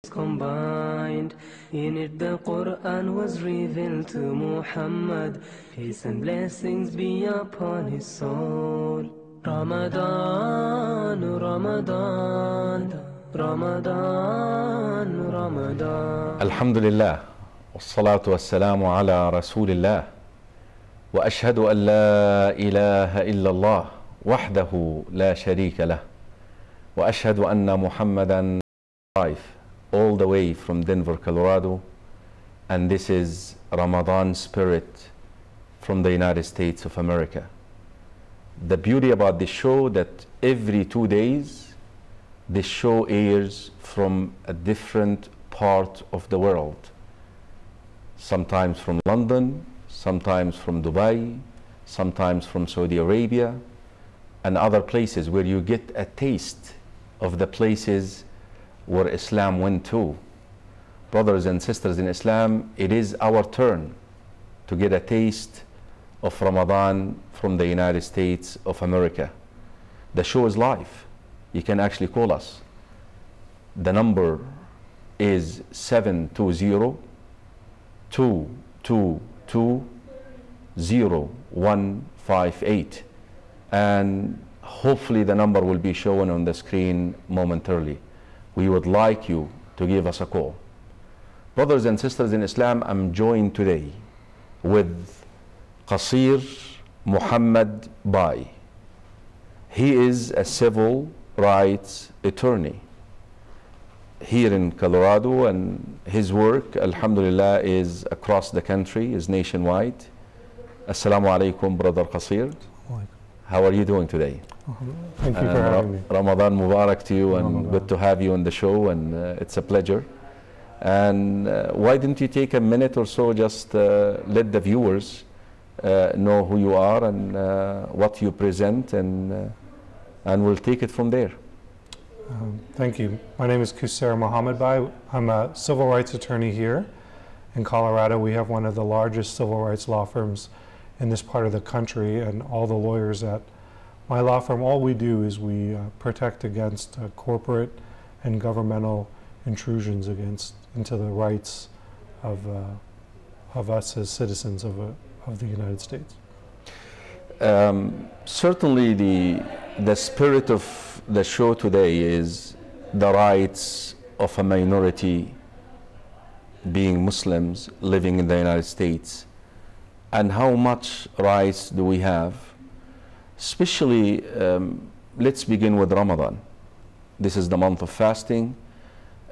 combined. In it the Quran was revealed to Muhammad. Peace and blessings be upon his soul. Ramadan, Ramadan, Ramadan, Ramadan. Alhamdulillah, wassalatu wassalamu ala rasulillah, wa ashhadu an la ilaha illallah, wahdahu la sharika lah, wa ashhadu anna Muhammadan live all the way from Denver, Colorado, and this is Ramadan Spirit from the United States of America. The beauty about this show that every 2 days this show airs from a different part of the world. Sometimes from London, sometimes from Dubai, sometimes from Saudi Arabia, and other places where you get a taste of the places where Islam went to. Brothers and sisters in Islam, it is our turn to get a taste of Ramadan from the United States of America. The show is live. You can actually call us. The number is 720-222-0158, and hopefully the number will be shown on the screen momentarily. We would like you to give us a call. Brothers and sisters in Islam, I'm joined today with Qasir Muhammad Bai. He is a civil rights attorney here in Colorado, and his work, alhamdulillah, is across the country, is nationwide. Assalamu alaikum, Brother Qasir. How are you doing today? Thank you for having me. Ramadan Mubarak to you, and Ramadan. good to have you on the show, and it's a pleasure. And why didn't you take a minute or so, just let the viewers know who you are and what you present, and we'll take it from there. Thank you. My name is Qasir Muhammad Bai. I'm a civil rights attorney here in Colorado. We have one of the largest civil rights law firms in this part of the country, and all the lawyers at my law firm, all we do is we protect against corporate and governmental intrusions into the rights of us as citizens of the United States. Certainly the spirit of the show today is the rights of a minority, being Muslims living in the United States, and how much rights do we have. Especially, let's begin with Ramadan. This is the month of fasting.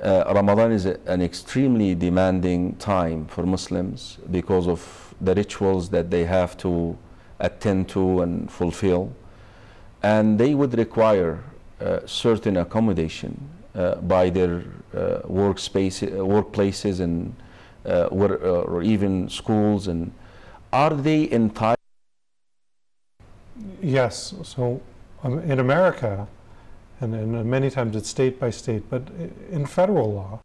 Ramadan is an extremely demanding time for Muslims because of the rituals that they have to attend to and fulfill, and they would require certain accommodation by their workplaces and or even schools. And are they entitled? Yes. So in America, and many times it's state by state, but in federal law,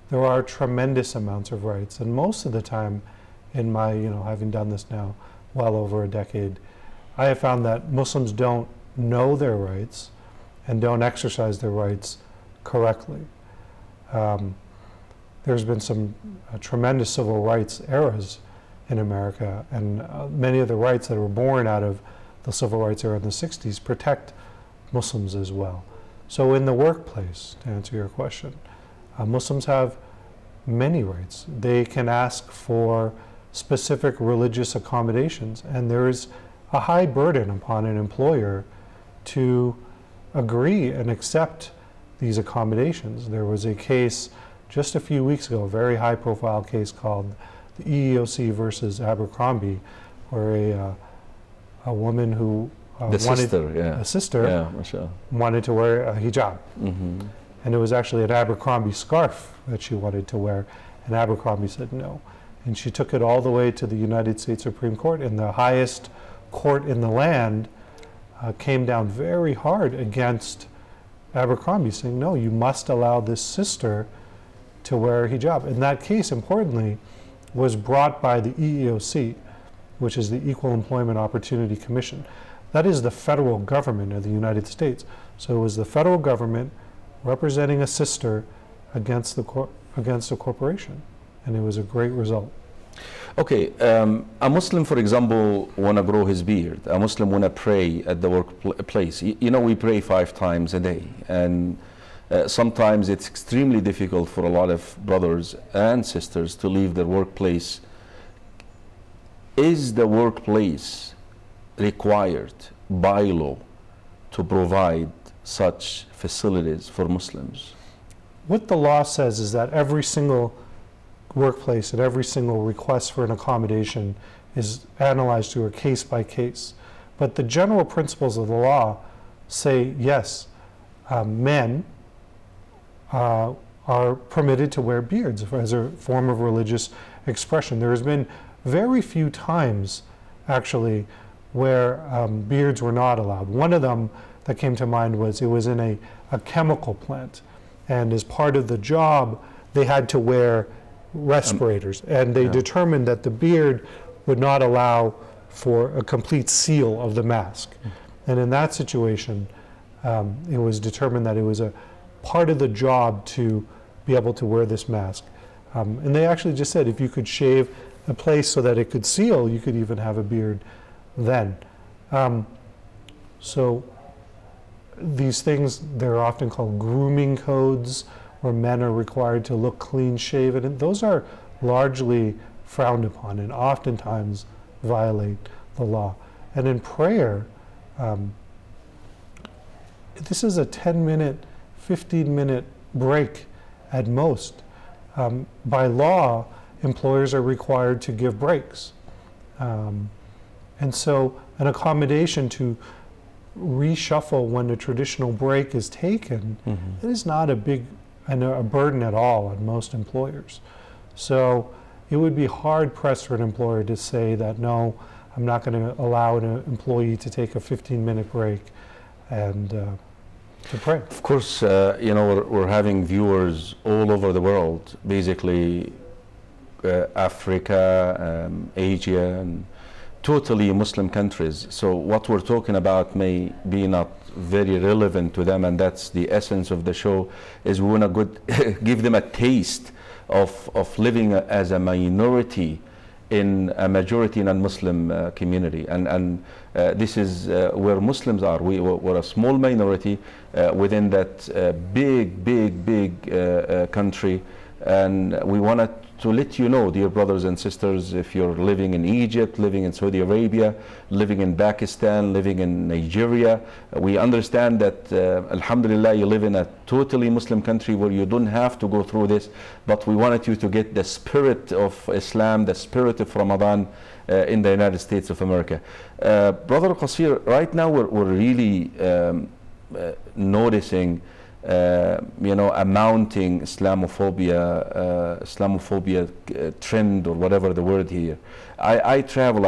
there are tremendous amounts of rights. And most of the time, in my, having done this now well over a decade, I have found that Muslims don't know their rights and don't exercise their rights correctly. There's been some tremendous civil rights eras in America, and many of the rights that were born out of the civil rights era in the 60s protect Muslims as well. So in the workplace, to answer your question, Muslims have many rights. They can ask for specific religious accommodations, and there is a high burden upon an employer to agree and accept these accommodations. There was a case just a few weeks ago, a very high profile case called the EEOC versus Abercrombie, where a woman who wanted to wear a hijab. And it was actually an Abercrombie scarf that she wanted to wear, and Abercrombie said no. And she took it all the way to the United States Supreme Court, and the highest court in the land came down very hard against Abercrombie, saying, no, you must allow this sister to wear a hijab. And that case, importantly, was brought by the EEOC, which is the Equal Employment Opportunity Commission. That is the federal government of the United States. So it was the federal government representing a sister against the corporation, and it was a great result. Okay, a Muslim, for example, want to grow his beard. A Muslim want to pray at the workplace. You know, we pray 5 times a day, and sometimes it's extremely difficult for a lot of brothers and sisters to leave their workplace. Is the workplace required by law to provide such facilities for Muslims? What the law says is that every single workplace and every single request for an accommodation is analyzed through a case by case. But the general principles of the law say yes, men are permitted to wear beards as a form of religious expression. There has been very few times, actually, where beards were not allowed. One of them that came to mind was it was in a chemical plant, and as part of the job, they had to wear respirators, and they determined that the beard would not allow for a complete seal of the mask. And in that situation, it was determined that it was a part of the job to be able to wear this mask. And they actually just said if you could shave a place so that it could seal, you could even have a beard then. So these things, they're often called grooming codes, where men are required to look clean shaven, and those are largely frowned upon and oftentimes violate the law. And in prayer, this is a 10-minute, 15-minute break at most. By law, employers are required to give breaks. And so an accommodation to reshuffle when a traditional break is taken, it is not a big a burden at all on most employers. So it would be hard pressed for an employer to say that, no, I'm not going to allow an employee to take a 15-minute break and to pray. Of course, you know, we're having viewers all over the world, basically Africa, Asia, and totally Muslim countries. So what we're talking about may be not very relevant to them, and that's the essence of the show, is we want to give them a taste of living as a minority in a majority non-Muslim community, and this is where Muslims are. We're a small minority within that big country, and we wanted to let you know, dear brothers and sisters, if you're living in Egypt, living in Saudi Arabia, living in Pakistan, living in Nigeria, we understand that alhamdulillah you live in a totally Muslim country where you don't have to go through this, but we wanted you to get the spirit of Islam, the spirit of Ramadan in the United States of America. Brother Qasir, right now we're really noticing you know, a mounting Islamophobia trend, or whatever the word here. I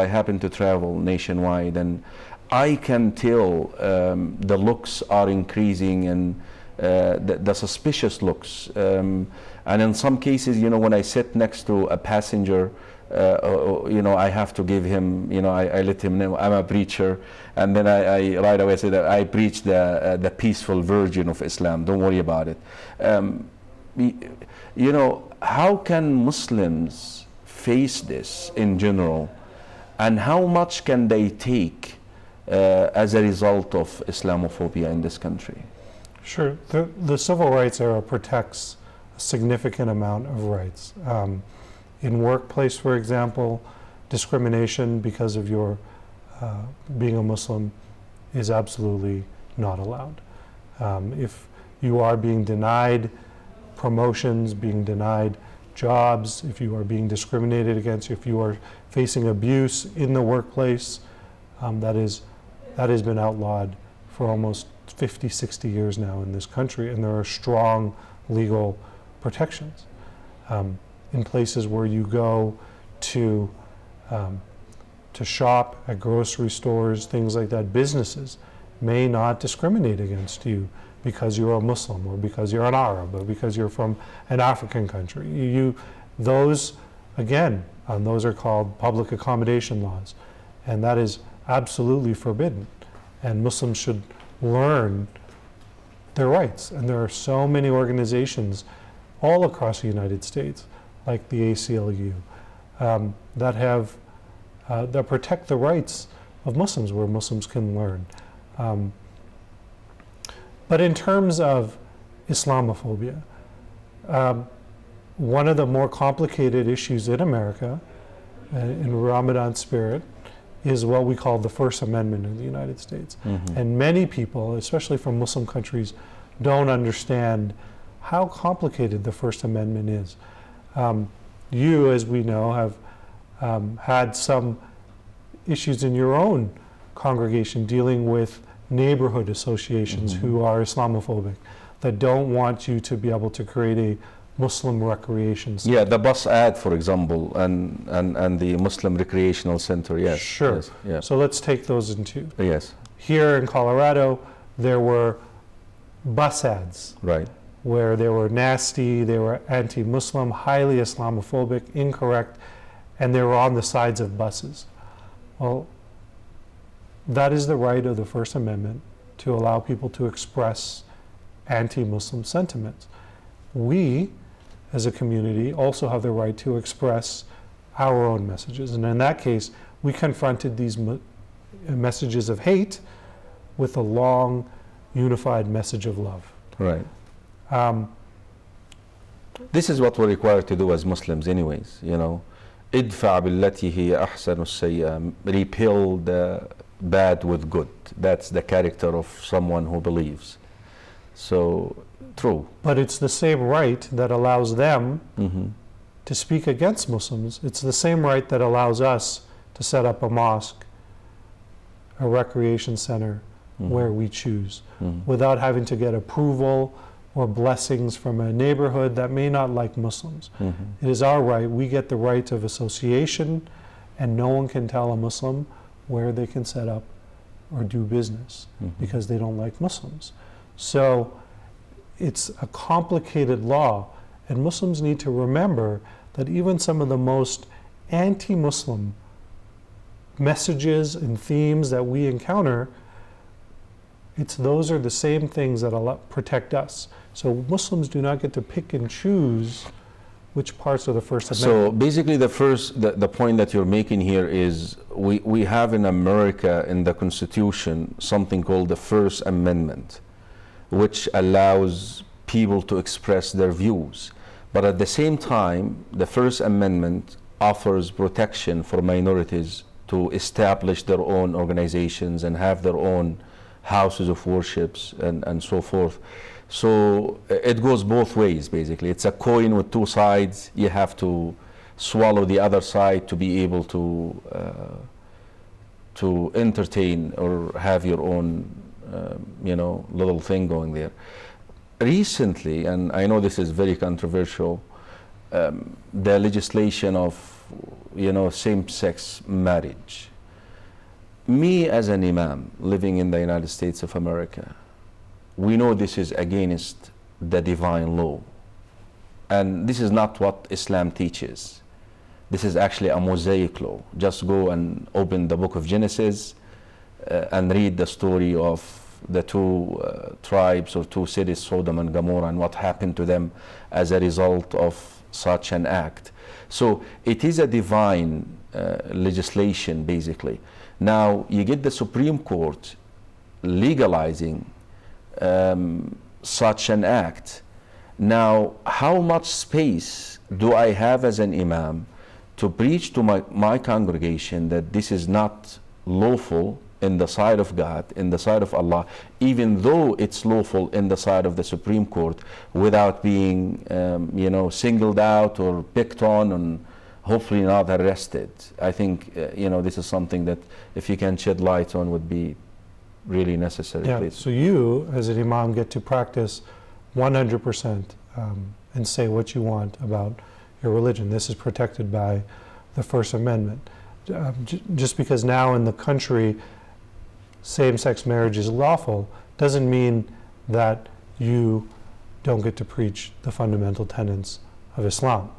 happen to travel nationwide, and I can tell the looks are increasing, and the suspicious looks. And in some cases, you know, when I sit next to a passenger, you know, I have to give him, you know, I let him know I'm a preacher, and then I right away say that I preach the peaceful version of Islam. Don't worry about it. You know, how can Muslims face this in general, and how much can they take as a result of Islamophobia in this country? Sure. The civil rights era protects a significant amount of rights. In workplace, for example, discrimination because of your being a Muslim is absolutely not allowed. If you are being denied promotions, being denied jobs, if you are being discriminated against, if you are facing abuse in the workplace, that has been outlawed for almost 50, 60 years now in this country, and there are strong legal protections. In places where you go to shop, at grocery stores, things like that, businesses may not discriminate against you because you're a Muslim, or because you're an Arab, or because you're from an African country. Those, again, those are called public accommodation laws, and that is absolutely forbidden. And Muslims should learn their rights, and there are so many organizations all across the United States, like the ACLU, that protect the rights of Muslims, where Muslims can learn. But in terms of Islamophobia, one of the more complicated issues in America, in Ramadan spirit, is what we call the First Amendment in the United States. And many people, especially from Muslim countries, don't understand how complicated the First Amendment is. You, as we know, have had some issues in your own congregation dealing with neighborhood associations who are Islamophobic, that don't want you to be able to create a Muslim recreation center. Yeah, the bus ad, for example, and the Muslim recreational center, yes. Sure. Yes, yeah. So let's take those into. Yes. Here in Colorado, there were bus ads. Right. Where they were nasty, they were anti-Muslim, highly Islamophobic, incorrect, and they were on the sides of buses. Well, that is the right of the First Amendment, to allow people to express anti-Muslim sentiments. We, as a community, also have the right to express our own messages. And in that case, we confronted these messages of hate with a long, unified message of love. Right. This is what we're required to do as Muslims anyways, you know. idfa billati hiya ahsanu as-sayyi'a, repel the bad with good. That's the character of someone who believes. So, true. But it's the same right that allows them to speak against Muslims. It's the same right that allows us to set up a mosque, a recreation center, where we choose, without having to get approval or blessings from a neighborhood that may not like Muslims. It is our right. We get the right of association, and no one can tell a Muslim where they can set up or do business because they don't like Muslims. So it's a complicated law, and Muslims need to remember that even some of the most anti-Muslim messages and themes that we encounter, those are the same things that protect us. So Muslims do not get to pick and choose which parts of the First Amendment. So basically the point that you're making here is we have in America, in the Constitution, something called the First Amendment, which allows people to express their views. But at the same time, the First Amendment offers protection for minorities to establish their own organizations and have their own houses of worships and so forth. So it goes both ways, basically. It's a coin with two sides. You have to swallow the other side to be able to entertain or have your own you know, little thing going there. Recently, and I know this is very controversial, the legislation of, you know, same-sex marriage. Me as an imam living in the United States of America, we know this is against the divine law. And this is not what Islam teaches. This is actually a Mosaic law. Just go and open the book of Genesis and read the story of the two tribes or two cities, Sodom and Gomorrah, and what happened to them as a result of such an act. So it is a divine legislation, basically. Now you get the Supreme Court legalizing such an act. Now, how much space do I have as an imam to preach to my congregation that this is not lawful in the sight of God, in the sight of Allah, even though it's lawful in the sight of the Supreme Court, without being you know, singled out or picked on and hopefully not arrested? I think you know, this is something that if you can shed light on would be really necessary. Yeah, please. so you as an imam get to practice 100% and say what you want about your religion. This is protected by the First Amendment. Just because now in the country same-sex marriage is lawful doesn't mean that you don't get to preach the fundamental tenets of Islam.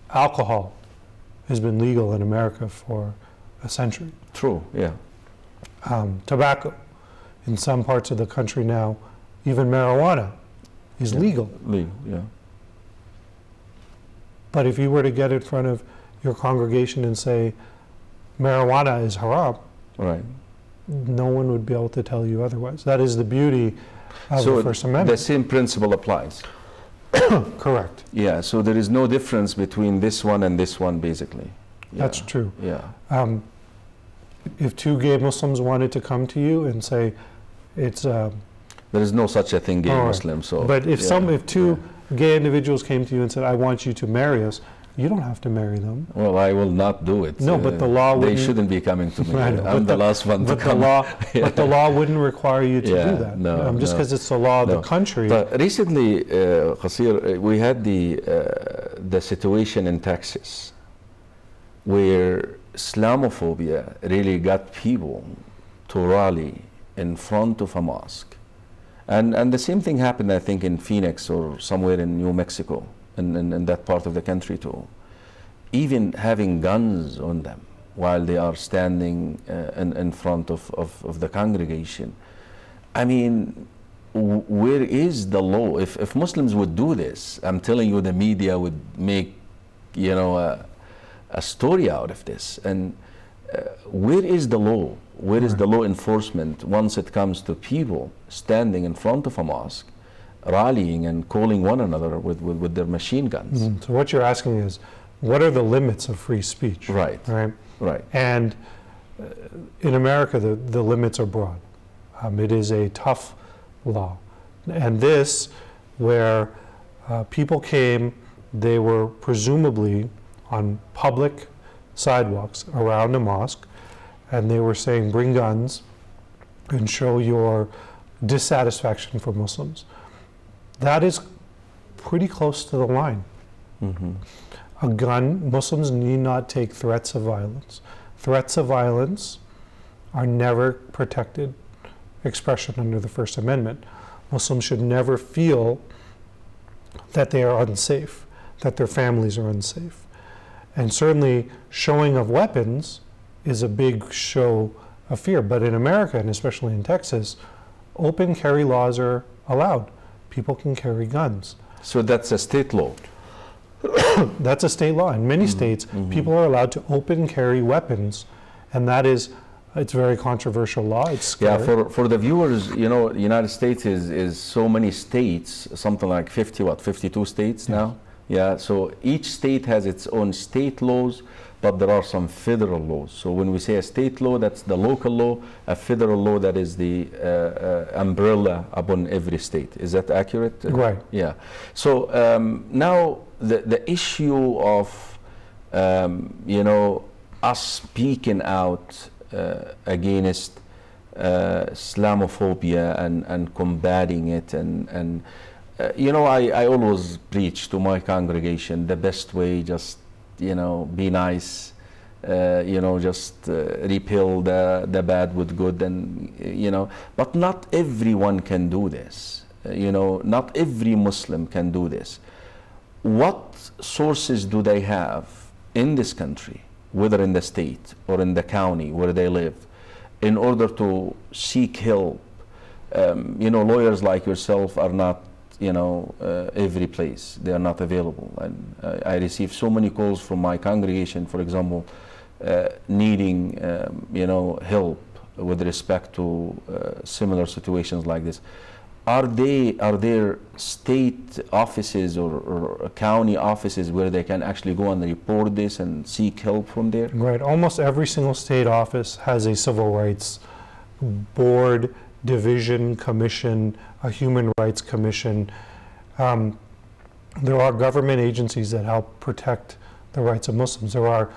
Alcohol has been legal in America for a century. True, yeah. Tobacco, in some parts of the country now, even marijuana is legal. Legal, yeah. But if you were to get in front of your congregation and say marijuana is haram, right, no one would be able to tell you otherwise. That is the beauty of the First Amendment. The same principle applies. Correct. Yeah, so there is no difference between this one and this one, basically. Yeah. That's true. Yeah. If two gay Muslims wanted to come to you and say, it's there is no such a thing, gay Muslim. So, but if if two gay individuals came to you and said, "I want you to marry us," you don't have to marry them. Well, I will not do it. No, but the law they wouldn't. shouldn't be coming to me. I know, I'm the last one to come. But the law wouldn't require you to do that. No, just because it's the law of the country. But recently, Qasir, we had the situation in Texas where Islamophobia really got people to rally in front of a mosque. And the same thing happened, I think, in Phoenix or somewhere in New Mexico, in that part of the country too. Even having guns on them while they are standing in front of the congregation. I mean, where is the law? If Muslims would do this, I'm telling you, the media would make, you know, a story out of this. And where is the law? Where is the law enforcement once it comes to people standing in front of a mosque, rallying and calling one another with their machine guns? Mm-hmm. So what you're asking is, what are the limits of free speech? Right. Right. Right. And in America, the limits are broad. It is a tough law. And this, where people came, they were presumably on public sidewalks around a mosque, and they were saying, bring guns and show your dissatisfaction for Muslims. That is pretty close to the line. Mm-hmm. A gun, Muslims need not take threats of violence. Threats of violence are never protected expression under the First Amendment. Muslims should never feel that they are unsafe, that their families are unsafe. And certainly showing of weapons is a big show of fear. But in America, and especially in Texas, open carry laws are allowed. People can carry guns. So that's a state law? That's a state law. In many states, people are allowed to open carry weapons, and that is, it's a very controversial law. It's scary. Yeah, for the viewers, you know, the United States is so many states, something like 52 states now? Yeah, so each state has its own state laws, but there are some federal laws. So when we say a state law, that's the local law, a federal law, that is the umbrella upon every state. Is that accurate? Right. Yeah. So now the issue of, you know, us speaking out against Islamophobia and combating it, and you know, I always preach to my congregation the best way, just, you know, be nice, you know, just repel the bad with good, and, you know, but not everyone can do this. You know, not every Muslim can do this. What sources do they have in this country, whether in the state or in the county where they live, in order to seek help? You know, lawyers like yourself are not, you know, every place. They are not available. And I receive so many calls from my congregation, for example, needing, you know, help with respect to similar situations like this. Are there state offices or county offices where they can actually go and report this and seek help from there? Right. Almost every single state office has a civil rights board, division, commission, a human rights commission. There are government agencies that help protect the rights of Muslims. There are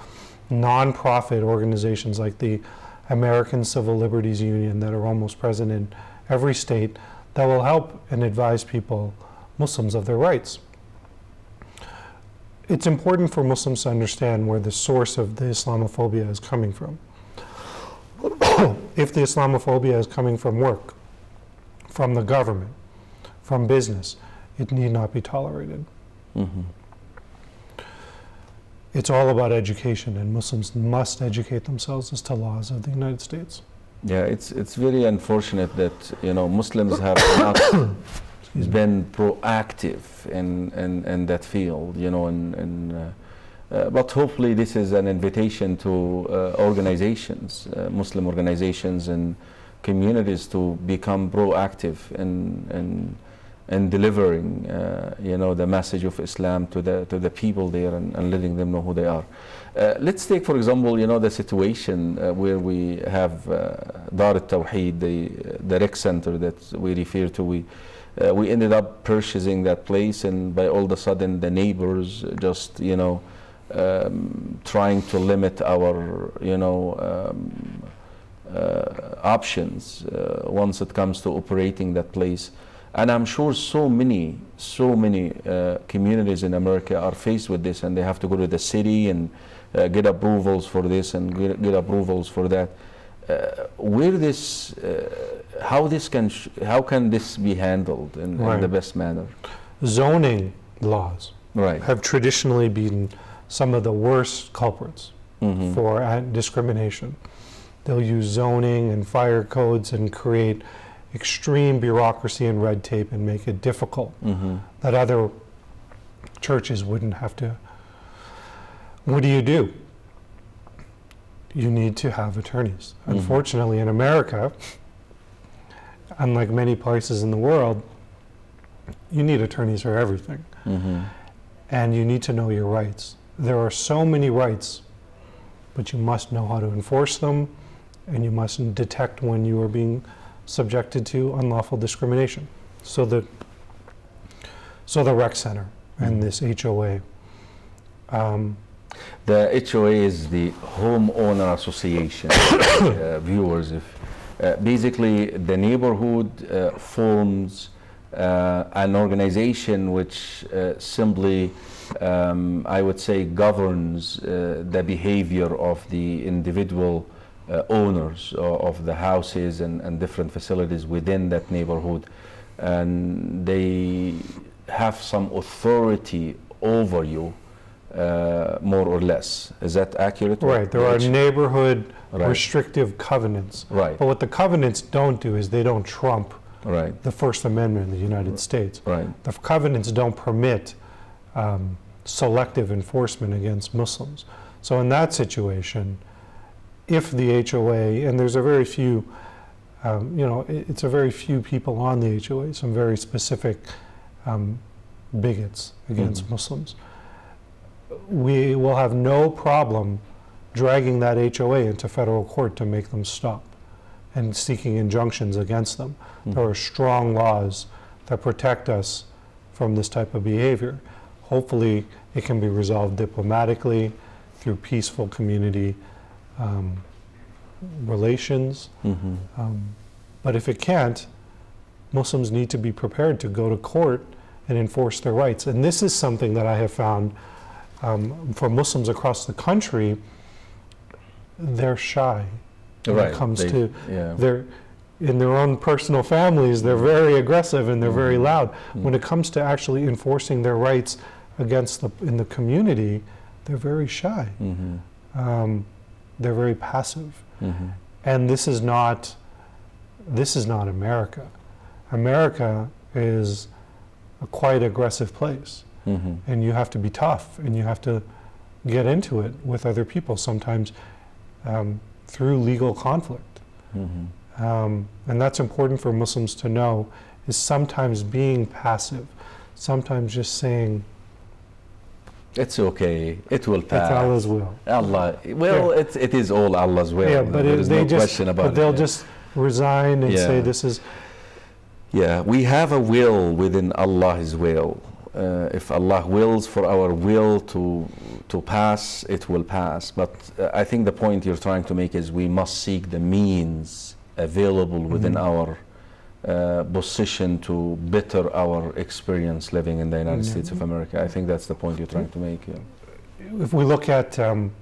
non-profit organizations like the American Civil Liberties Union that are almost present in every state that will help and advise people, Muslims, of their rights. It's important for Muslims to understand where the source of the Islamophobia is coming from. If the Islamophobia is coming from work, from the government, from business, it need not be tolerated. Mm-hmm. It's all about education, and Muslims must educate themselves as to laws of the United States. Yeah, it's very unfortunate that, you know, Muslims have not He's been proactive in that field, you know, but hopefully this is an invitation to organizations, Muslim organizations and communities to become proactive in delivering, you know, the message of Islam to the people there and letting them know who they are. Let's take, for example, you know, the situation where we have Dar al-Tawheed, the rec center that we refer to. We ended up purchasing that place, and by all of a sudden the neighbors just, you know, trying to limit our, you know, options once it comes to operating that place. And I'm sure so many communities in America are faced with this, and they have to go to the city and get approvals for this and get approvals for that. How can this be handled in the best manner? Zoning laws have traditionally been some of the worst culprits for discrimination. They'll use zoning and fire codes and create extreme bureaucracy and red tape and make it difficult that other churches wouldn't have to. What do? You need to have attorneys. Unfortunately, in America, unlike many places in the world, you need attorneys for everything. And you need to know your rights. There are so many rights, but you must know how to enforce them, and you must detect when you are being subjected to unlawful discrimination. So the rec center and this HOA. The HOA is the Homeowner Association. Viewers, basically the neighborhood forms an organization which simply, I would say, governs the behavior of the individual owners of the houses and different facilities within that neighborhood, and they have some authority over you, more or less. Is that accurate? Right. There are neighborhood restrictive covenants. Right. But what the covenants don't do is they don't trump the First Amendment in the United States. Right. The covenants don't permit selective enforcement against Muslims. So in that situation, if the HOA, and there's a very few, you know, it's a very few people on the HOA, some very specific bigots against Muslims, we will have no problem dragging that HOA into federal court to make them stop and seeking injunctions against them. There are strong laws that protect us from this type of behavior. Hopefully it can be resolved diplomatically through peaceful community relations. But if it can't, Muslims need to be prepared to go to court and enforce their rights. And this is something that I have found for Muslims across the country. They're shy when it comes to in their own personal families. They're very aggressive and they're very loud. When it comes to actually enforcing their rights against in the community, they're very shy. They're very passive. And this is not America. America is a quite aggressive place. And you have to be tough, and you have to get into it with other people, sometimes through legal conflict. And that's important for Muslims to know, is sometimes being passive, sometimes just saying, it's okay, it will pass. It's Allah's will. Allah, well, it is all Allah's will. Yeah, but there is no question about it. But they'll just resign and say this is... Yeah, we have a will within Allah's will. If Allah wills for our will to pass, it will pass. But I think the point you're trying to make is we must seek the means available within our position to better our experience living in the United States of America. I think that's the point you're trying to make. If we look at, in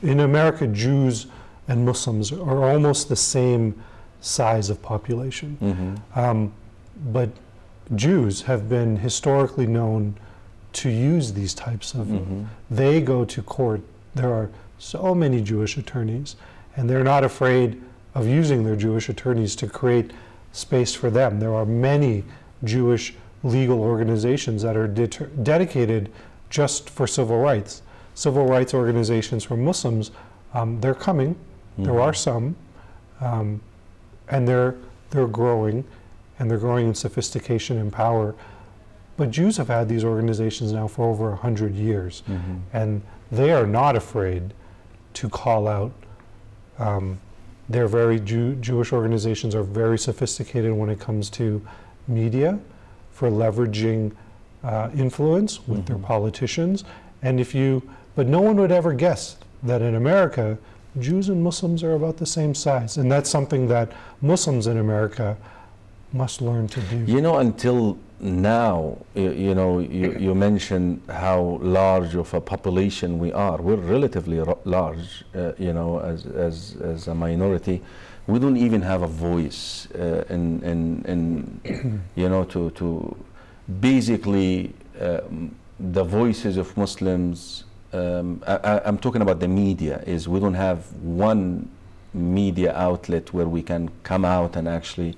America, Jews and Muslims are almost the same size of population. But Jews have been historically known to use these types of, they go to court. There are so many Jewish attorneys, and they're not afraid of using their Jewish attorneys to create space for them. There are many Jewish legal organizations that are dedicated just for civil rights. Civil rights organizations for Muslims, they're coming. There are some, and they're growing, and they're growing in sophistication and power. But Jews have had these organizations now for over 100 years, and they are not afraid to call out. They're very Jewish organizations are very sophisticated when it comes to media, for leveraging influence with their politicians. And but no one would ever guess that in America, Jews and Muslims are about the same size. And that's something that Muslims in America must learn to do. You know, until now, you mentioned how large of a population we are. We're relatively large, as a minority. We don't even have a voice to basically the voices of Muslims. I'm talking about the media. We don't have one media outlet where we can come out and actually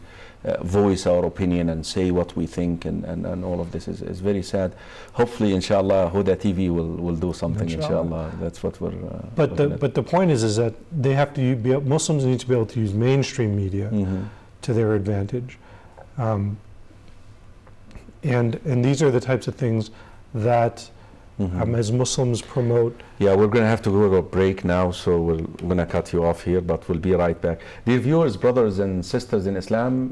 voice our opinion and say what we think, and all of this is very sad. Hopefully, inshallah, Huda TV will do something, inshallah. That's what we're but the point is that they have to Muslims need to be able to use mainstream media to their advantage, and these are the types of things that as Muslims promote. Yeah, we're going to have to go to a break now, so we're going to cut you off here, but we'll be right back. Dear viewers, brothers and sisters in Islam,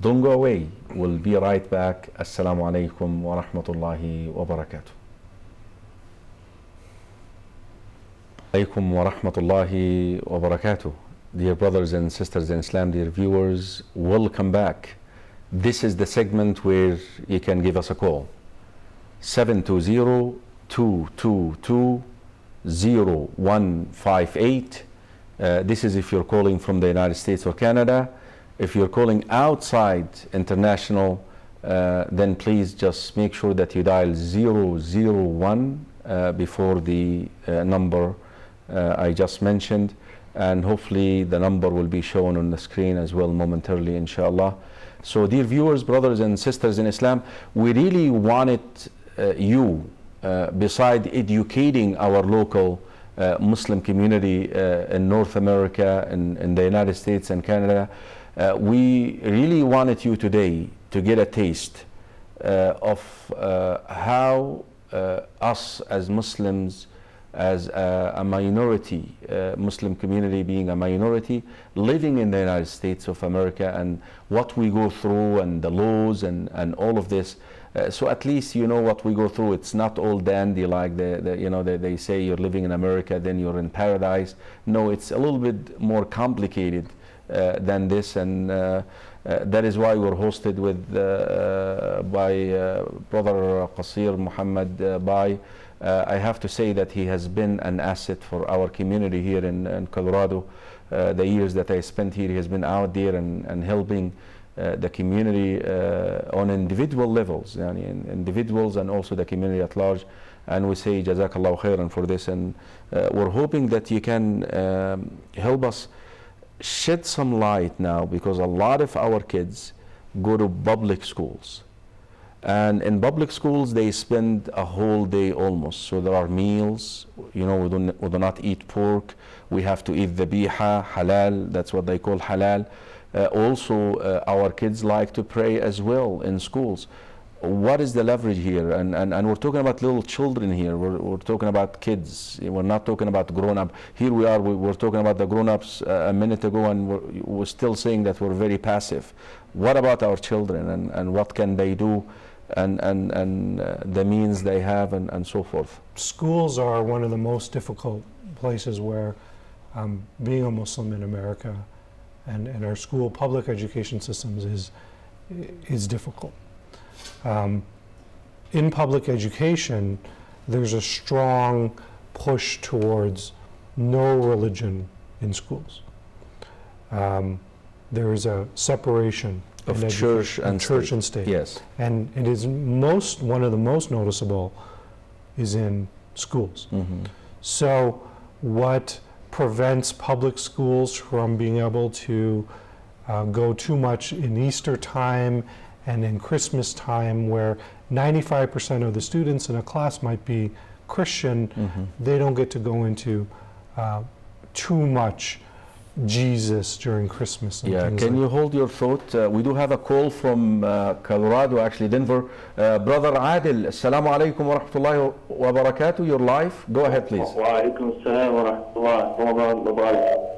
don't go away. We'll be right back. Assalamu alaikum wa rahmatullahi wa barakatuh. Alaikum wa rahmatullahi wa barakatuh. Dear brothers and sisters in Islam, dear viewers, welcome back. This is the segment where you can give us a call. 720-222-0158. This is if you're calling from the United States or Canada. If you're calling outside international, then please just make sure that you dial 001 before the number I just mentioned, and hopefully the number will be shown on the screen as well momentarily, inshallah. So dear viewers, brothers and sisters in Islam, we really wanted beside educating our local Muslim community in North America and in the United States and Canada, we really wanted you today to get a taste of how us as Muslims, as a minority, Muslim community being a minority, living in the United States of America, and what we go through and the laws and all of this. So at least you know what we go through. It's not all dandy like they say you're living in America, then you're in paradise. No, it's a little bit more complicated than this, and that is why we're hosted with by Brother Qasir Muhammad Bai. I have to say that he has been an asset for our community here in Colorado. The years that I spent here, he has been out there and helping the community on individual levels, individuals and also the community at large. And we say Jazakallahu khairan for this, and we're hoping that you can help us shed some light now, because a lot of our kids go to public schools, and in public schools they spend a whole day almost. So there are meals, we do not eat pork, we have to eat dhabiha, halal, that's what they call halal. Also, our kids like to pray as well in schools. What is the leverage here? And we're talking about little children here. We're talking about kids. We're not talking about grown-up. Here we are, we're talking about the grown-ups a minute ago, and we're still saying that we're very passive. What about our children, and what can they do, and the means they have, and so forth? Schools are one of the most difficult places where being a Muslim in America and our school public education systems is difficult. In public education, there's a strong push towards no religion in schools. There is a separation of church and state. Yes, and it is one of the most noticeable is in schools. So what prevents public schools from being able to go too much in Easter time and in Christmas time, where 95% of the students in a class might be Christian. They don't get to go into too much Jesus during Christmas and things Can like you hold your thought? We do have a call from Colorado, actually Denver. Brother Adil, assalamu alaikum wa rahmatullahi wa barakatuh. You're live. Go ahead, please. Wa alaikum assalam wa rahmatullahi wa barakatuh.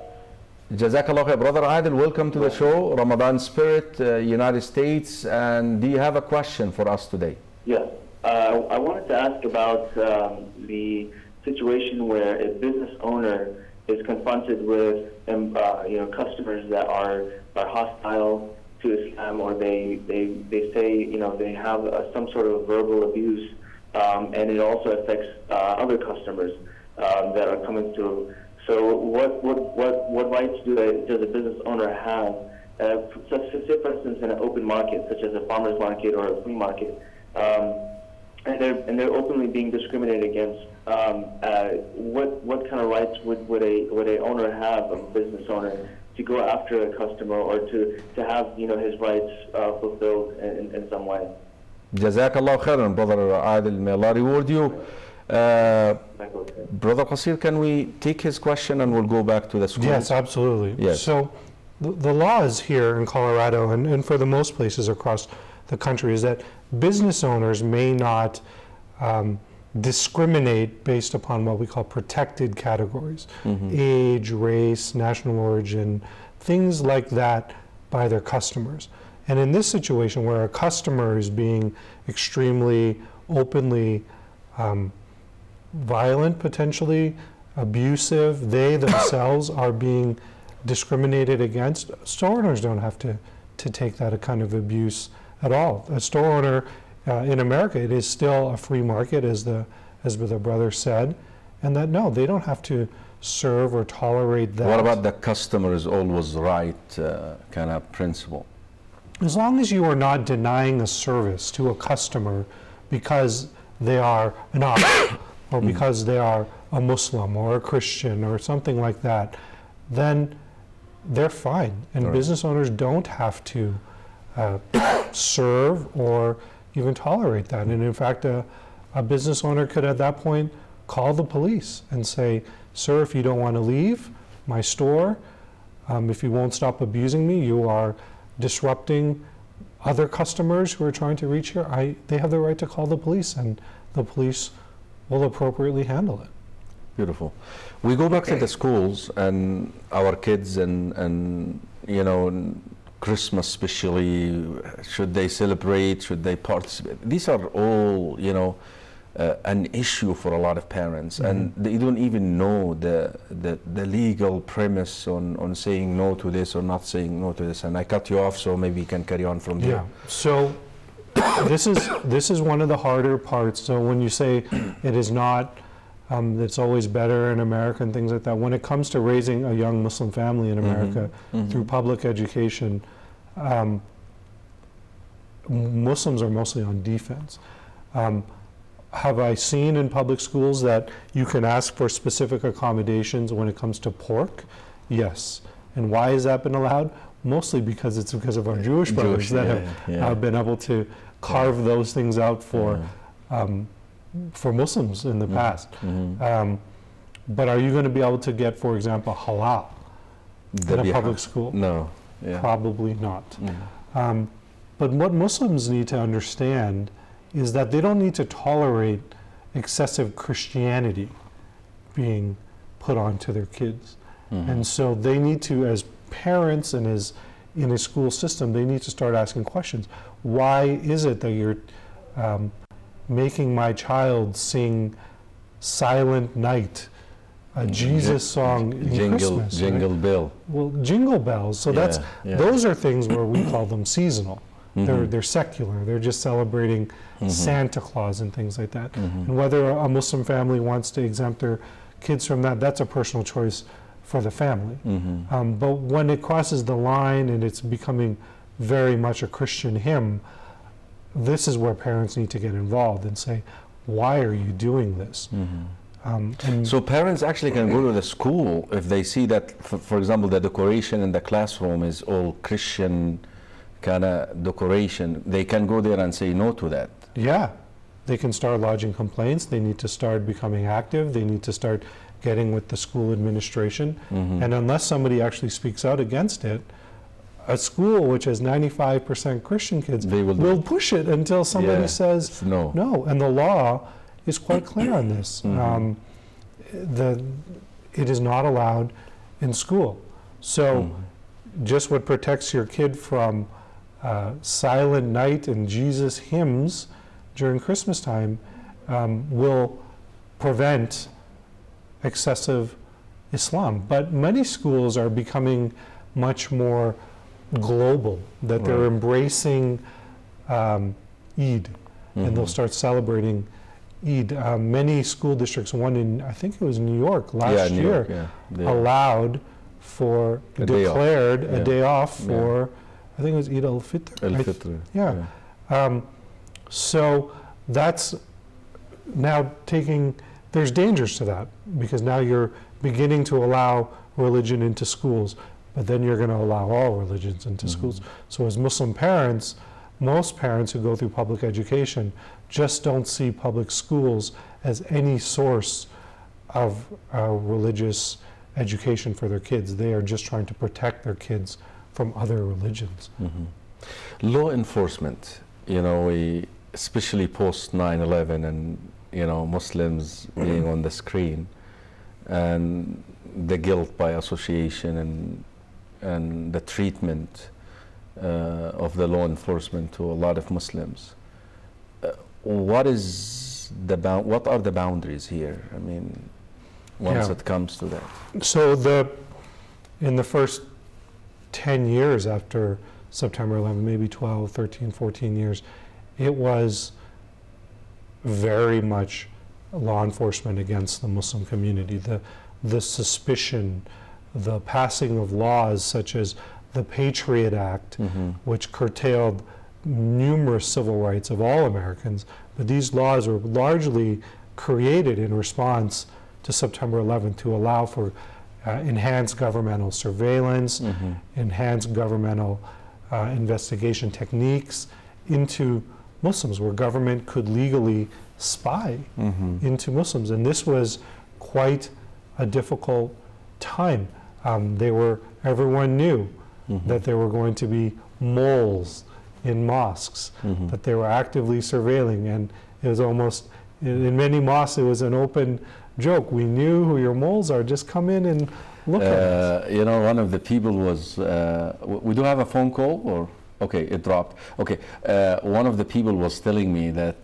Jazakallah khair. Brother Adil, welcome to the show. Ramadan Spirit, United States. And do you have a question for us today? Yes. I wanted to ask about the situation where a business owner is confronted with customers that are hostile to Islam, or they say they have some sort of verbal abuse, and it also affects other customers that are coming through. So what rights does a business owner have? Say for instance in an open market, such as a farmer's market or a flea market, and they're openly being discriminated against. What kind of rights would a owner have, a business owner, to go after a customer, or to have his rights fulfilled in some way? Jazakallah khairan, Brother Adil. May Allah reward you. Brother Qasir, can we take his question and we'll go back to the school? Yes, absolutely. Yes. So the laws here in Colorado, and for the most places across the country, is that business owners may not discriminate based upon what we call protected categories, age, race, national origin, things like that, by their customers. And in this situation where a customer is being extremely openly violent, potentially abusive, they themselves are being discriminated against, store owners don't have to take that kind of abuse at all. A store owner in America, it is still a free market, as the brother said, and that no, they don't have to serve or tolerate that. What about the customer is always right kind of principle? As long as you are not denying a service to a customer because they are an Arab or because they are a Muslim or a Christian or something like that, then they're fine. And business owners don't have to serve or even tolerate that. And in fact, a business owner could at that point call the police and say, sir, if you don't want to leave my store, if you won't stop abusing me, you are disrupting other customers who are trying to reach here. They have the right to call the police, and the police will appropriately handle it. Beautiful. We go back to the schools and our kids, and Christmas especially, should they celebrate, should they participate? These are all, an issue for a lot of parents, and they don't even know the legal premise on saying no to this or not saying no to this. And I cut you off, so maybe you can carry on from there. Yeah. So this is one of the harder parts. So when you say it is not, it's always better in America and things like that, when it comes to raising a young Muslim family in America through public education, Muslims are mostly on defense. Have I seen in public schools that you can ask for specific accommodations when it comes to pork? Yes. And why has that been allowed? Mostly because it's because of our Jewish brothers that have been able to carve those things out for Muslims in the past. But are you going to be able to get, for example, halal in a public school? No. Probably not. But what Muslims need to understand is that they don't need to tolerate excessive Christianity being put onto their kids. And so they need to, as parents and as in a school system, they need to start asking questions. Why is it that you're making my child sing Silent Night, a Jesus song in Christmas? Jingle bell. Well, jingle bells. So those are things where we call them seasonal. They're secular. They're just celebrating Santa Claus and things like that. And whether a Muslim family wants to exempt their kids from that, that's a personal choice for the family. But when it crosses the line and it's becoming very much a Christian hymn, this is where parents need to get involved and say, why are you doing this? So parents actually can go to the school if they see that, for example, the decoration in the classroom is all Christian kind of decoration. They can go there and say no to that. Yeah, they can start lodging complaints. They need to start becoming active. They need to start getting with the school administration. And unless somebody actually speaks out against it, a school which has 95% Christian kids will push it until somebody says no. No, and the law is quite clear on this. It is not allowed in school. So just what protects your kid from Silent Night and Jesus hymns during Christmas time will prevent excessive Islam. But many schools are becoming much more global, that they're embracing Eid, and they'll start celebrating Eid. Many school districts, one in, I think it was New York last year, allowed for, declared a day off for, I think it was Eid al-Fitr. So that's now taking, there's dangers to that, because now you're beginning to allow religion into schools, but then you're going to allow all religions into schools. So as Muslim parents, most parents who go through public education just don't see public schools as any source of religious education for their kids. They are just trying to protect their kids from other religions. Law enforcement, you know, especially post 9/11 and, you know, Muslims being on the screen, and the guilt by association and the treatment of the law enforcement to a lot of Muslims. What are the boundaries here? I mean, once it comes to that. So in the first 10 years after September 11, maybe 12, 13, 14 years, it was very much law enforcement against the Muslim community. The suspicion, the passing of laws such as the Patriot Act, which curtailed numerous civil rights of all Americans, but these laws were largely created in response to September 11th to allow for enhanced governmental surveillance, enhanced governmental investigation techniques into Muslims, where government could legally spy into Muslims. And this was quite a difficult time. Everyone knew that there were going to be moles in mosques, that they were actively surveilling, and it was almost, in many mosques, it was an open joke. We knew who your moles are, just come in and look at us. You know, one of the people was, we do have a phone call, or? Okay, it dropped. Okay, one of the people was telling me that,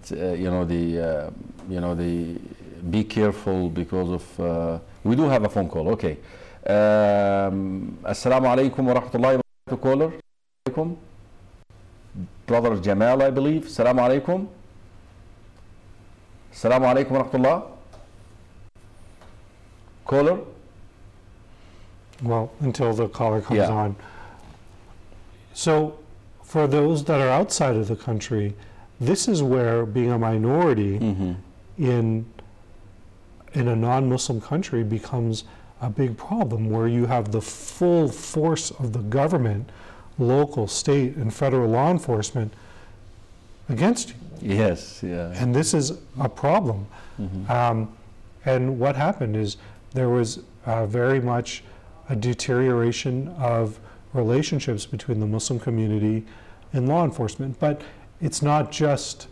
be careful because of, we do have a phone call, okay. Assalamu alaikum wa rahmatullahi wa barakatuh, caller. Alaikum. Brother Jamal, I believe. Assalamu alaikum. Assalamu alaikum wa rahmatullah. Caller. Well, until the caller comes on. So, for those that are outside of the country, this is where being a minority in a non-Muslim country becomes a big problem, where you have the full force of the government, local, state, and federal law enforcement against you. Yes, yeah. And this is a problem. And what happened is there was very much a deterioration of relationships between the Muslim community and law enforcement. But it's not just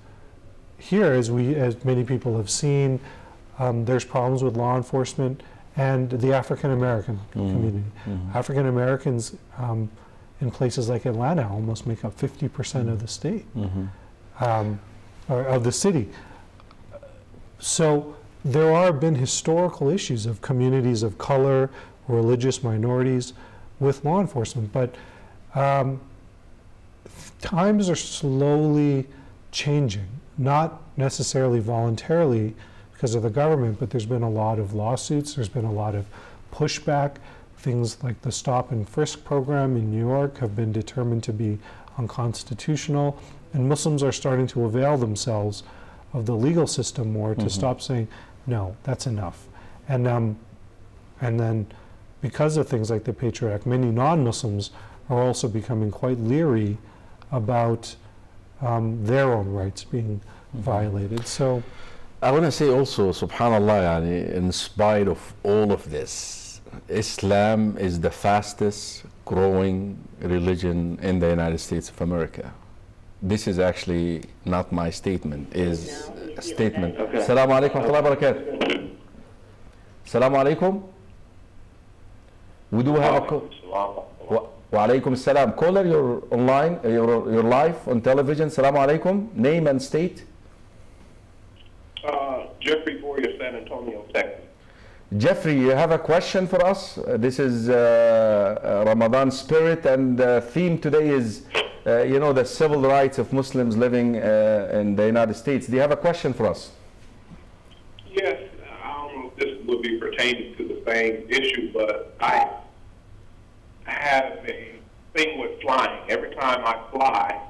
here, as many people have seen. There's problems with law enforcement and the African American community. African Americans in places like Atlanta almost make up 50% of the state, or of the city. So there have been historical issues of communities of color, religious minorities with law enforcement, but times are slowly changing, not necessarily voluntarily because of the government, but there's been a lot of lawsuits, there's been a lot of pushback. Things like the stop and frisk program in New York have been determined to be unconstitutional, and Muslims are starting to avail themselves of the legal system more to stop saying, no, that's enough. And then because of things like the Patriot Act, many non-Muslims are also becoming quite leery about their own rights being violated. So I want to say also, subhanallah, yani, in spite of all of this, Islam is the fastest growing religion in the United States of America. This is actually not my statement, is a statement. Assalamu alaikum wa rahmatullahi wa barakatuh. Assalamu alaikum. We do have a call. Wa alaikum assalam. Caller, you're online, you're live on television. Assalamu alaikum. Name and state. Jeffrey Boyer, San Antonio, Texas. Jeffrey, you have a question for us? This is Ramadan spirit, and the theme today is, the civil rights of Muslims living in the United States. Do you have a question for us? Yes, I don't know if this would be pertaining to the same issue, but I have a thing with flying. Every time I fly,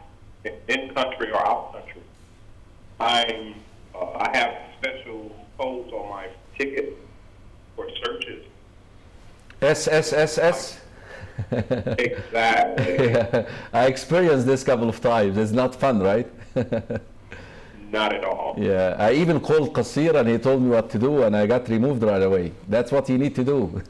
in country or out country, I have special codes on my ticket for searches. SSSS? Exactly. Yeah, I experienced this a couple of times. It's not fun, right? Not at all. Yeah, I even called Qasir and he told me what to do, and I got removed right away. That's what you need to do.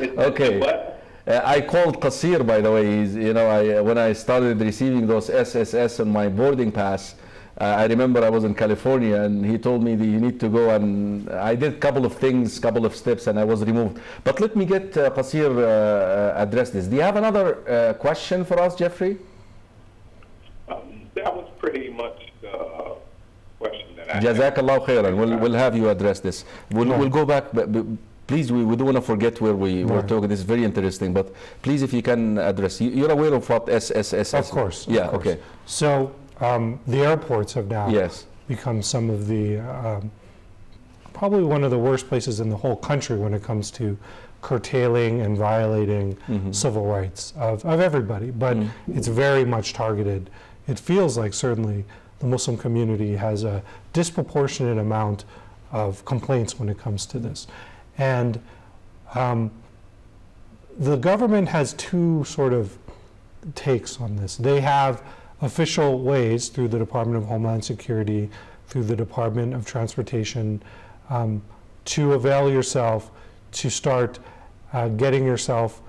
Okay. What? I called Qasir, by the way. He's, when I started receiving those SSS on my boarding pass, I remember I was in California and he told me that you need to go, and I did a couple of things, couple of steps, and I was removed. But let me get Qasir address this. Do you have another question for us, Jeffrey? That was pretty much the question that I had. Jazakallah khairan. We'll have you address this. We'll go back. But please, we don't want to forget where we were talking. This is very interesting. But please, if you can address, you're aware of what SSS is? of course. Yeah, of course. okay. So the airports have now Yes. become some of the, probably one of the worst places in the whole country when it comes to curtailing and violating civil rights of everybody, but it's very much targeted. It feels like certainly the Muslim community has a disproportionate amount of complaints when it comes to this. And the government has two sort of takes on this. They have official ways through the Department of Homeland Security, through the Department of Transportation, to avail yourself, to start getting yourself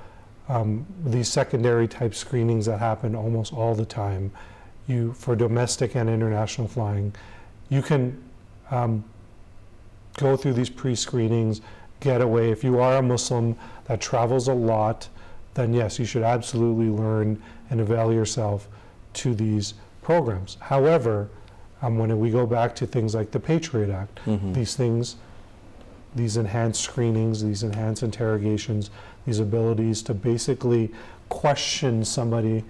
these secondary type screenings that happen almost all the time. For domestic and international flying, you can go through these pre-screenings, get away. If you are a Muslim that travels a lot, then yes, you should absolutely learn and avail yourself to these programs. However, when we go back to things like the Patriot Act, these things, these enhanced screenings, these enhanced interrogations, these abilities to basically question somebody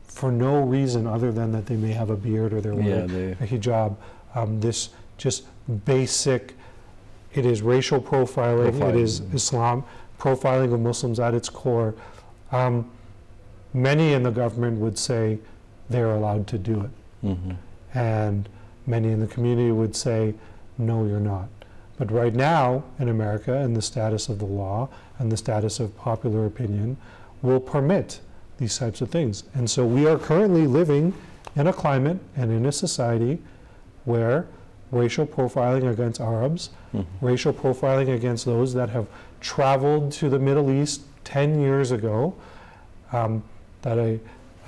for no reason other than that they may have a beard or they're wearing a hijab. This just basic, it is racial profiling, it is Islam, profiling of Muslims at its core. Many in the government would say they're allowed to do it. And many in the community would say, no, you're not. But right now in America, and the status of the law and the status of popular opinion will permit these types of things. And so we are currently living in a climate and in a society where racial profiling against Arabs, racial profiling against those that have traveled to the Middle East 10 years ago, that a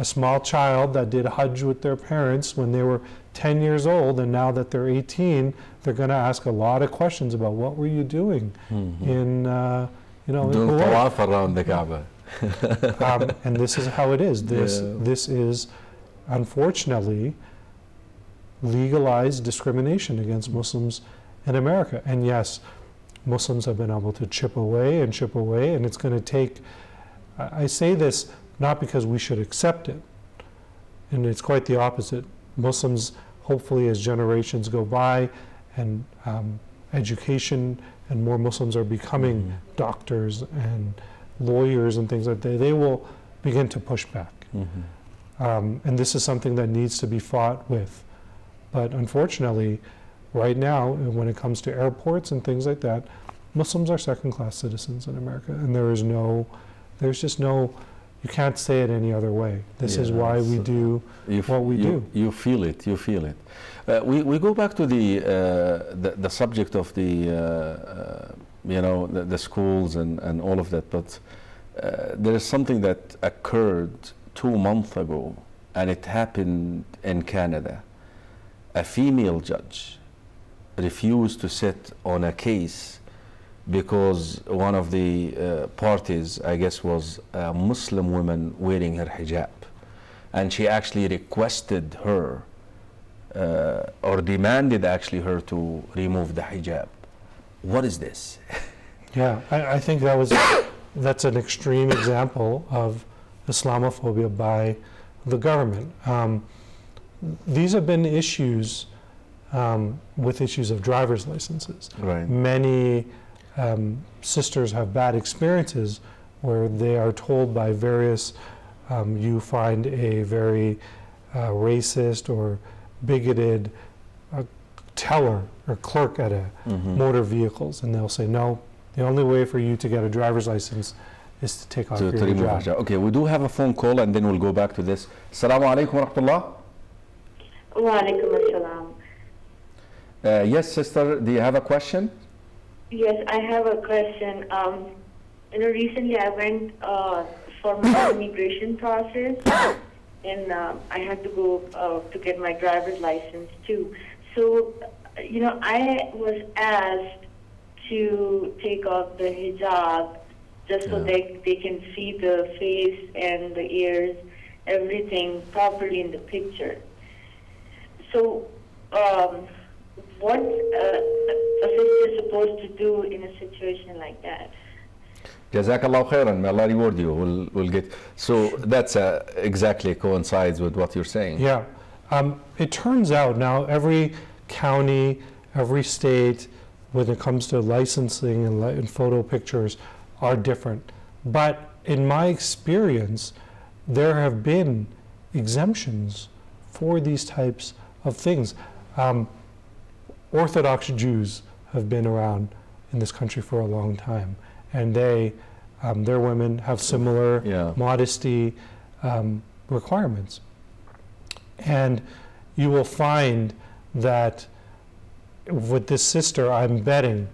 small child that did Hajj with their parents when they were 10 years old, and now that they're 18, they're going to ask a lot of questions about what were you doing in, doing tawaf around the Kaaba. And this is how it is. This is, unfortunately, legalized discrimination against Muslims in America. And yes, Muslims have been able to chip away, and it's going to take, I say this not because we should accept it, and it's quite the opposite. Muslims, hopefully as generations go by and education and more Muslims are becoming doctors and lawyers and things like that, they will begin to push back. And this is something that needs to be fought with But unfortunately, right now, when it comes to airports and things like that, Muslims are second-class citizens in America, and there's just no, you can't say it any other way. This is why we do what we do. You feel it. You feel it. We go back to the subject of the the schools and all of that, but there is something that occurred 2 months ago, and it happened in Canada. A female judge refused to sit on a case because one of the parties, I guess, was a Muslim woman wearing her hijab, and she actually requested her or demanded actually her to remove the hijab. What is this? Yeah, I think that's an extreme example of Islamophobia by the government. These have been issues with issues of driver's licenses. Right. Many sisters have bad experiences where they are told by various, you find a very racist or bigoted teller or clerk at a motor vehicles, and they'll say, no, the only way for you to get a driver's license is to take off your hijab. Okay, we do have a phone call, and then we'll go back to this. Assalamu alaikum wa rahmatullah. Wa alaikum assalam. Yes, sister, do you have a question? Yes, I have a question. Recently I went for my immigration process, and I had to go to get my driver's license too. So, I was asked to take off the hijab just so they can see the face and the ears, everything properly in the picture. So, what a sister is supposed to do in a situation like that? Jazakallah khairan, may Allah reward you. We'll get, so that's exactly coincides with what you're saying. Yeah, it turns out now every county, every state, when it comes to licensing and photo pictures, are different. But in my experience, there have been exemptions for these types of things. Orthodox Jews have been around in this country for a long time, and their women have similar modesty requirements. And you will find that with this sister, I'm betting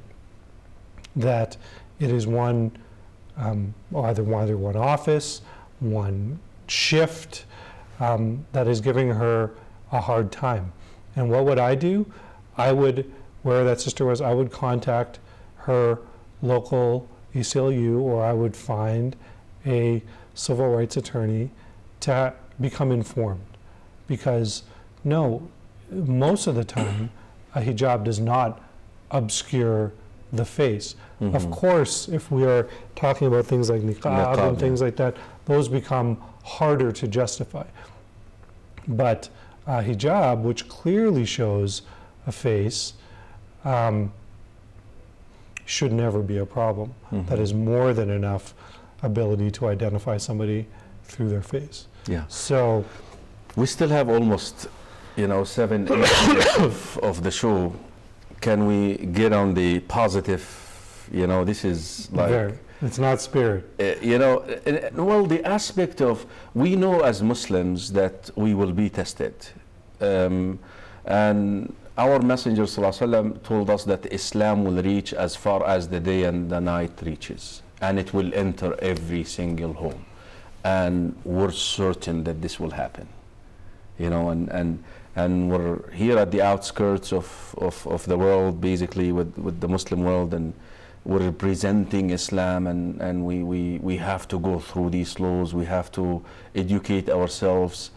that it is either one office, one shift that is giving her a hard time. And what would I do? I would, where that sister was, I would contact her local ACLU, or I would find a civil rights attorney to become informed. Because no, most of the time, a hijab does not obscure the face. Of course, if we are talking about things like niqab and things like that, those become harder to justify. But a hijab, which clearly shows a face, should never be a problem. That is more than enough ability to identify somebody through their face. Yeah. So we still have almost 7 minutes of the show. Can we get on the positive? This is like it's not spirit. Well, the aspect of, we know as Muslims that we will be tested, and our Messenger ﷺ told us that Islam will reach as far as the day and the night reaches, and it will enter every single home, and we're certain that this will happen. And we're here at the outskirts of the world, basically with the Muslim world, and we're representing Islam, and we have to go through these laws, we have to educate ourselves.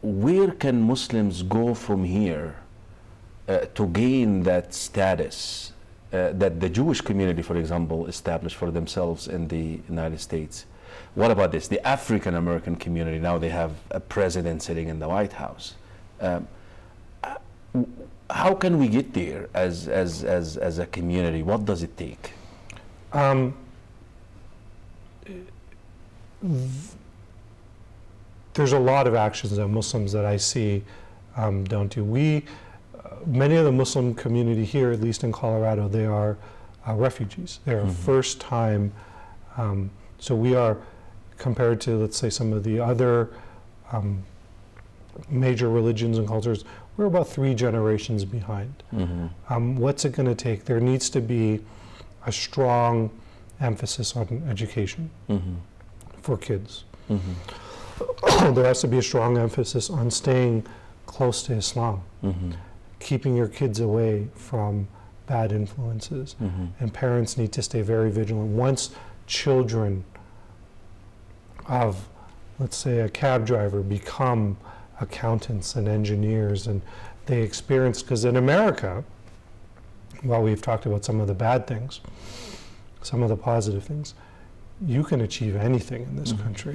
Where can Muslims go from here to gain that status that the Jewish community, for example, established for themselves in the United States? What about this? The African American community, now they have a president sitting in the White House. How can we get there as a community? What does it take? There's a lot of actions of Muslims that I see don't do. Many of the Muslim community here, at least in Colorado, they are refugees. They're first time, so we are, compared to, let's say, some of the other major religions and cultures, we're about 3 generations behind. What's it going to take? There needs to be a strong emphasis on education for kids. There has to be a strong emphasis on staying close to Islam, keeping your kids away from bad influences. And parents need to stay very vigilant. Once children of, let's say, a cab driver become accountants and engineers, and they experience, because in America, while we've talked about some of the bad things, some of the positive things, you can achieve anything in this country.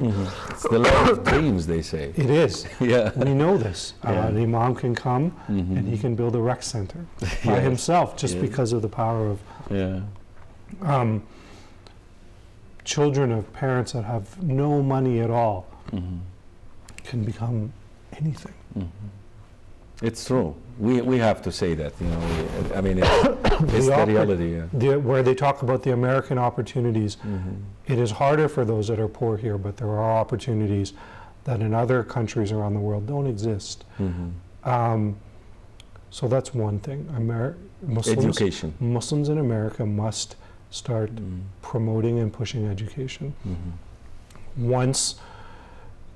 It's the land of dreams, they say. It is. Yeah. We know this. An imam can come and he can build a rec center by himself just because of the power of children of parents that have no money at all can become anything. It's true. We have to say that, you know. I mean, it's the reality. Where they talk about the American opportunities, it is harder for those that are poor here, but there are opportunities that in other countries around the world don't exist. So that's one thing. Education. Muslims in America must start promoting and pushing education. Once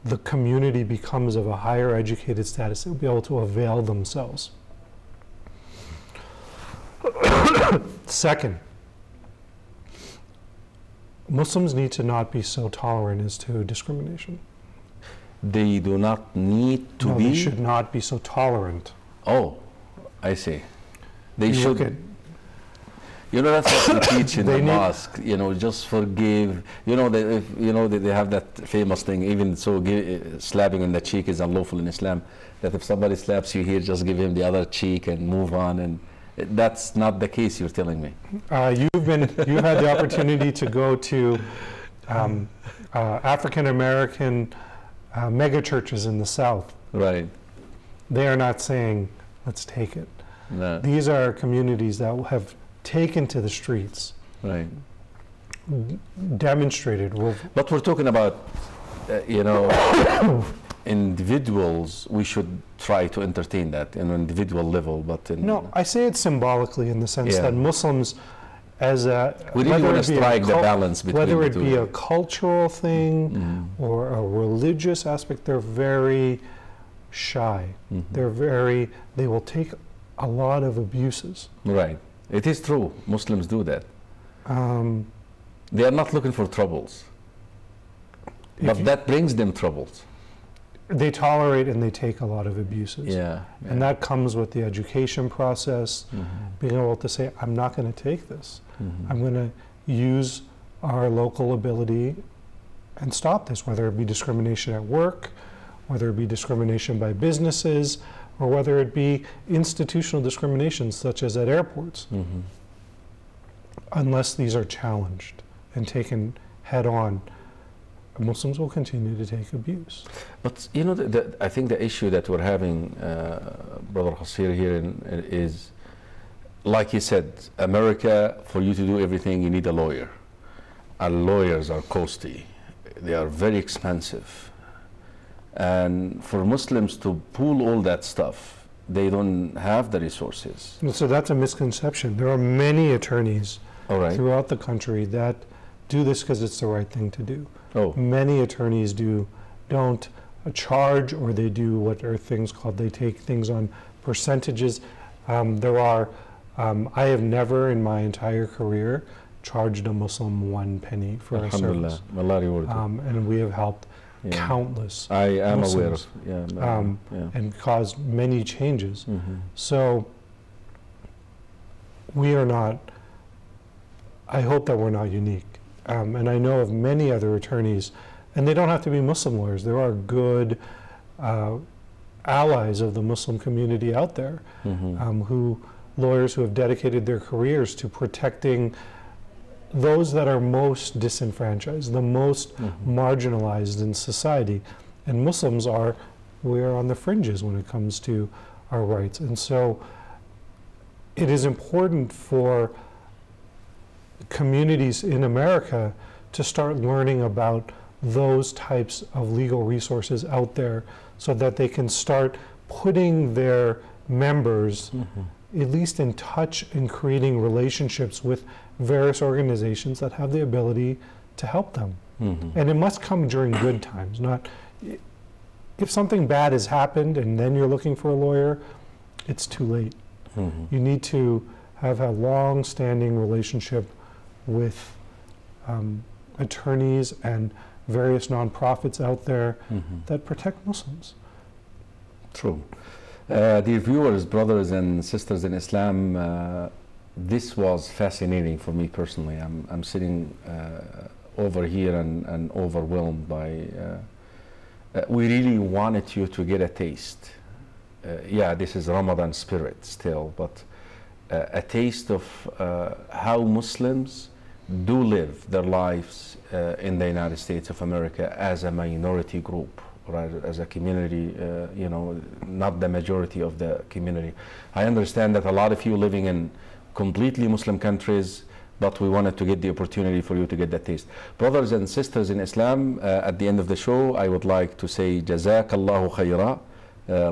the community becomes of a higher educated status, they'll be able to avail themselves. Second, Muslims need to not be so tolerant as to discrimination. They do not need to be? They should not be so tolerant. Oh, I see. They should. You know, that's what we teach in the mosque. You know, just forgive. You know, they have that famous thing. Even so, slapping on the cheek is unlawful in Islam. That if somebody slaps you here, just give him the other cheek and move on. And that's not the case. You're telling me. You've had the opportunity to go to African American mega churches in the South. Right. They are not saying, "Let's take it." No. These are communities that have taken to the streets, right? Demonstrated. But we're talking about, you know, individuals. We should try to entertain that in an individual level. But no, I say it symbolically in the sense that Muslims, as a we really want to strike the balance between whether it be a cultural thing or a religious aspect, they're very shy. They will take a lot of abuses. Right. It is true. Muslims do that. They are not looking for troubles, but that brings them troubles. They tolerate and they take a lot of abuses. Yeah. And that comes with the education process, being able to say, I'm not going to take this. I'm going to use our local ability and stop this, whether it be discrimination at work, whether it be discrimination by businesses, or whether it be institutional discrimination, such as at airports. Unless these are challenged and taken head on, Muslims will continue to take abuse. But you know, I think the issue that we're having, Brother Qasir, here is, like you said, America, for you to do everything, you need a lawyer. And lawyers are costly. They are very expensive. And for Muslims to pull all that stuff, they don't have the resources. So that's a misconception. There are many attorneys throughout the country that do this because it's the right thing to do. Many attorneys don't charge, or they do what are things called, they take things on percentages. I have never in my entire career charged a Muslim 1 penny for a service. And we have helped countless Muslims, and caused many changes. So we are not, I hope that we're not unique. And I know of many other attorneys, and they don't have to be Muslim lawyers. There are good allies of the Muslim community out there, lawyers who have dedicated their careers to protecting those that are most disenfranchised, the most marginalized in society. And Muslims are we're on the fringes when it comes to our rights. And so it is important for communities in America to start learning about those types of legal resources out there so that they can start putting their members at least in touch and creating relationships with various organizations that have the ability to help them. And it must come during good times, not if something bad has happened and then you're looking for a lawyer, it's too late. You need to have a long-standing relationship with attorneys and various nonprofits out there that protect Muslims. True. Dear viewers, brothers and sisters in Islam, this was fascinating for me personally. I'm sitting over here and overwhelmed by, we really wanted you to get a taste. Yeah, this is Ramadan spirit still, but a taste of how Muslims do live their lives in the United States of America as a minority group, right, as a community, you know, not the majority of the community. I understand that a lot of you living in completely Muslim countries, but we wanted to get the opportunity for you to get that taste. Brothers and sisters in Islam, at the end of the show, I would like to say Jazakallahu khaira,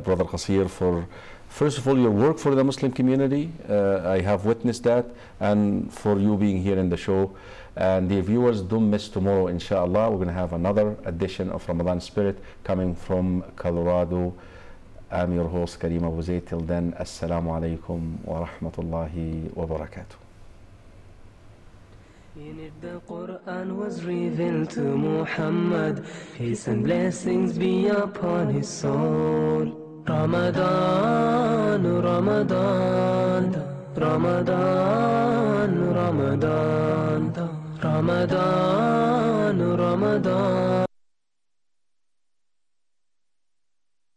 Brother Qasir, for first of all your work for the Muslim community. I have witnessed that, and for you being here in the show. And the viewers, don't miss tomorrow, inshallah. We're going to have another edition of Ramadan Spirit coming from Colorado. I'm your host, Karim Abu Zayd. Till then, Assalamu alaikum wa rahmatullahi wa barakatuh. In it the Quran was revealed to Muhammad, peace and blessings be upon his soul. Ramadan, Ramadan, Ramadan, Ramadan, Ramadan, Ramadan.